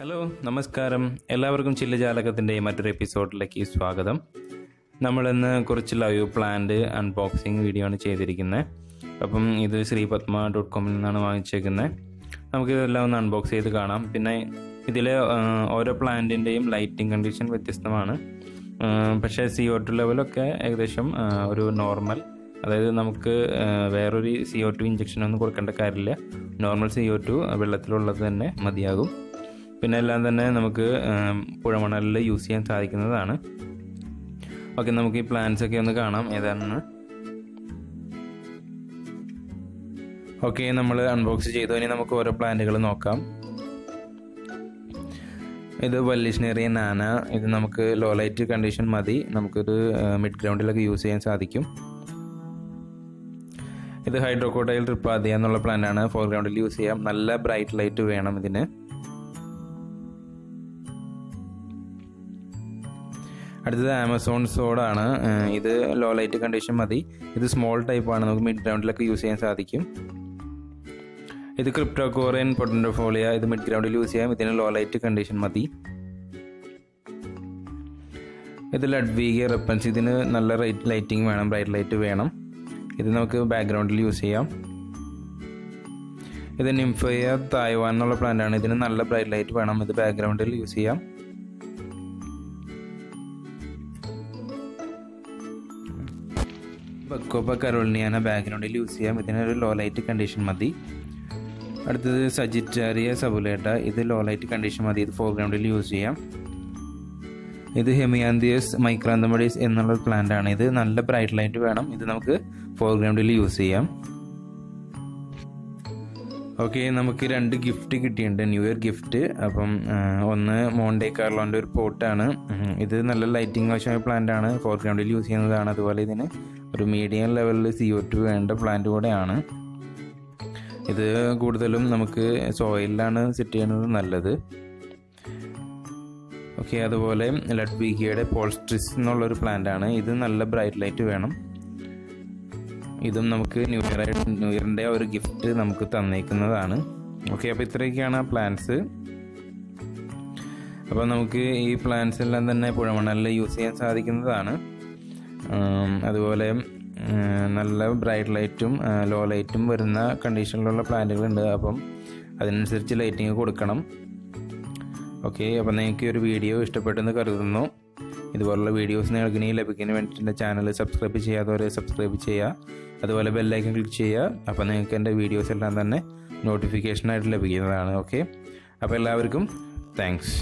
Hello നമസ്കാരം, എല്ലാവർക്കും ചില്ലജാലകത്തിൻ്റെ മറ്റൊരു എപ്പിസോഡിലേക്ക് സ്വാഗതം. നമ്മളിന്ന് കുറച്ച് ലൈവ് പ്ലാന്റ് അൺബോക്സിങ് വീഡിയോ ആണ് ചെയ്തിരിക്കുന്നത്. അപ്പം ഇത് ശ്രീപത്മ.com നിന്നാണ് വാങ്ങിച്ചേക്കുന്നത്. നമുക്കിതെല്ലാം ഒന്ന് അൺബോക്സ് ചെയ്ത് കാണാം. പിന്നെ ഇതിലെ ഓരോ പ്ലാന്റിൻ്റെയും ലൈറ്റിംഗ് കണ്ടീഷൻ വ്യത്യസ്തമാണ്. പക്ഷേ CO2 ലെവലൊക്കെ ഏകദേശം ഒരു നോർമൽ, അതായത് നമുക്ക് വേറൊരു CO2 ഇഞ്ചക്ഷൻ ഒന്നും കൊടുക്കേണ്ട കാര്യമില്ല. നോർമൽ CO2 വെള്ളത്തിലുള്ളത് തന്നെ മതിയാകും. പിന്നെ എല്ലാം തന്നെ നമുക്ക് പുഴമണലിൽ യൂസ് ചെയ്യാൻ സാധിക്കുന്നതാണ്. ഓക്കെ, നമുക്ക് ഈ പ്ലാന്റ്സ് ഒക്കെ ഒന്ന് കാണാം ഏതാണെന്ന്. ഓക്കെ, നമ്മൾ അൺബോക്സ് ചെയ്തു. ഇനി നമുക്ക് ഓരോ പ്ലാന്റുകൾ നോക്കാം. ഇത് വല്ലിഷ്നേറിയ നാന. ഇത് നമുക്ക് ലോ ലൈറ്റ് കണ്ടീഷൻ മതി. നമുക്കൊരു മിഡ് ഗ്രൗണ്ടിലൊക്കെ യൂസ് ചെയ്യാൻ സാധിക്കും. ഇത് ഹൈഡ്രോക്കോഡൈൽ ട്രിപ്പാദിയ എന്നുള്ള പ്ലാന്റ് ആണ്. ഫോർഗ്രൗണ്ടിൽ യൂസ് ചെയ്യാം. നല്ല ബ്രൈറ്റ് ലൈറ്റ് വേണം ഇതിന്. അടുത്തത് ആമസോൺ സോഡാണ്. ഇത് ലോ ലൈറ്റ് കണ്ടീഷൻ മതി. ഇത് സ്മോൾ ടൈപ്പാണ്, നമുക്ക് മിഡ് ഗ്രൗണ്ടിലൊക്കെ യൂസ് ചെയ്യാൻ സാധിക്കും. ഇത് ക്രിപ്റ്റോകോറിയൻ പൊട്ടൻഡോഫോളിയ. ഇത് മിഡ് ഗ്രൗണ്ടിൽ യൂസ് ചെയ്യാം. ഇതിന് ലോ ലൈറ്റ് കണ്ടീഷൻ മതി. ഇത് ലഡ്വിഗ റെപ്പൻസ്. ഇതിന് നല്ല ലൈറ്റിംഗ് വേണം, ബ്രൈറ്റ് ലൈറ്റ് വേണം. ഇത് നമുക്ക് ബാക്ക്ഗ്രൗണ്ടിൽ യൂസ് ചെയ്യാം. ഇത് നിംഫയ തായ്വാൻ എന്നുള്ള പ്ലാന്റ് ആണ്. ഇതിന് നല്ല ബ്രൈറ്റ് ലൈറ്റ് വേണം. ഇത് ബാക്ക്ഗ്രൗണ്ടിൽ യൂസ് ചെയ്യാം. ബക്കോപ്പ കരോളിനിയാന ബാക്ക്ഗ്രൗണ്ടിൽ യൂസ് ചെയ്യാം. ഇതിനൊരു ലോ ലൈറ്റ് കണ്ടീഷൻ മതി. അടുത്തത് സജിറ്റാരിയ സബുലേട്ട. ഇത് ലോ ലൈറ്റ് കണ്ടീഷൻ മതി. ഇത് ഫോർഗ്രൗണ്ടിൽ യൂസ് ചെയ്യാം. ഇത് ഹെമിയാന്തിയസ് മൈക്രാന്തമഡീസ് എന്നുള്ള പ്ലാന്റ് ആണ്. ഇത് നല്ല ബ്രൈറ്റ് ലൈറ്റ് വേണം. ഇത് നമുക്ക് ഫോർഗ്രൗണ്ടിൽ യൂസ് ചെയ്യാം. ഓക്കെ, നമുക്ക് 2 ഗിഫ്റ്റ് കിട്ടിയിട്ടുണ്ട്, ന്യൂ ഇയർ ഗിഫ്റ്റ്. അപ്പം ഒന്ന് മോണ്ടെ കാർലോൻ്റെ ഒരു പോട്ടാണ്. ഇത് നല്ല ലൈറ്റിംഗ് ആവശ്യമായ പ്ലാന്റ് ആണ്. ഫോർഗ്രൗണ്ടിൽ യൂസ് ചെയ്യുന്നതാണ്. അതുപോലെ ഇതിന് ഒരു മീഡിയം ലെവലിൽ CO2 വേണ്ട പ്ലാന്റ് കൂടെയാണ്. ഇത് കൂടുതലും നമുക്ക് സോയിലാണ് സെറ്റ് ചെയ്യുന്നത് നല്ലത്. ഓക്കെ, അതുപോലെ ലഡ്വിഗയുടെ പോൾസ്ട്രിസ് എന്നുള്ളൊരു പ്ലാന്റ് ആണ്. ഇത് നല്ല ബ്രൈറ്റ് ലൈറ്റ് വേണം. ഇതും നമുക്ക് ന്യൂ ഇയറിൻ്റെ ഒരു ഗിഫ്റ്റ് നമുക്ക് തന്നേക്കുന്നതാണ്. ഓക്കെ, അപ്പോൾ ഇത്രയൊക്കെയാണ് പ്ലാന്റ്സ്. അപ്പോൾ നമുക്ക് ഈ പ്ലാന്റ്സ് എല്ലാം തന്നെ പുഴമണലിൽ യൂസ് ചെയ്യാൻ സാധിക്കുന്നതാണ്. അതുപോലെ നല്ല ബ്രൈറ്റ് ലൈറ്റും ലോ ലൈറ്റും വരുന്ന കണ്ടീഷനിലുള്ള പ്ലാന്റുകളുണ്ട്. അപ്പം അതിനനുസരിച്ച് ലൈറ്റിങ് കൊടുക്കണം. ഓക്കെ, അപ്പോൾ നിങ്ങൾക്ക് ഒരു വീഡിയോ ഇഷ്ടപ്പെട്ടെന്ന് കരുതുന്നു. ഇതുപോലുള്ള വീഡിയോസ് നിങ്ങൾക്ക് ഇനി ലഭിക്കുന്നതിന് വേണ്ടിയിട്ട് എൻ്റെ ചാനൽ സബ്സ്ക്രൈബ് ചെയ്യാത്തവരെ സബ്സ്ക്രൈബ് ചെയ്യുക. അതുപോലെ ബെല്ലൈക്കൺ ക്ലിക്ക് ചെയ്യുക. അപ്പോൾ നിങ്ങൾക്ക് എൻ്റെ വീഡിയോസ് എല്ലാം തന്നെ നോട്ടിഫിക്കേഷനായിട്ട് ലഭിക്കുന്നതാണ്. ഓക്കെ, അപ്പോൾ എല്ലാവർക്കും താങ്ക്സ്.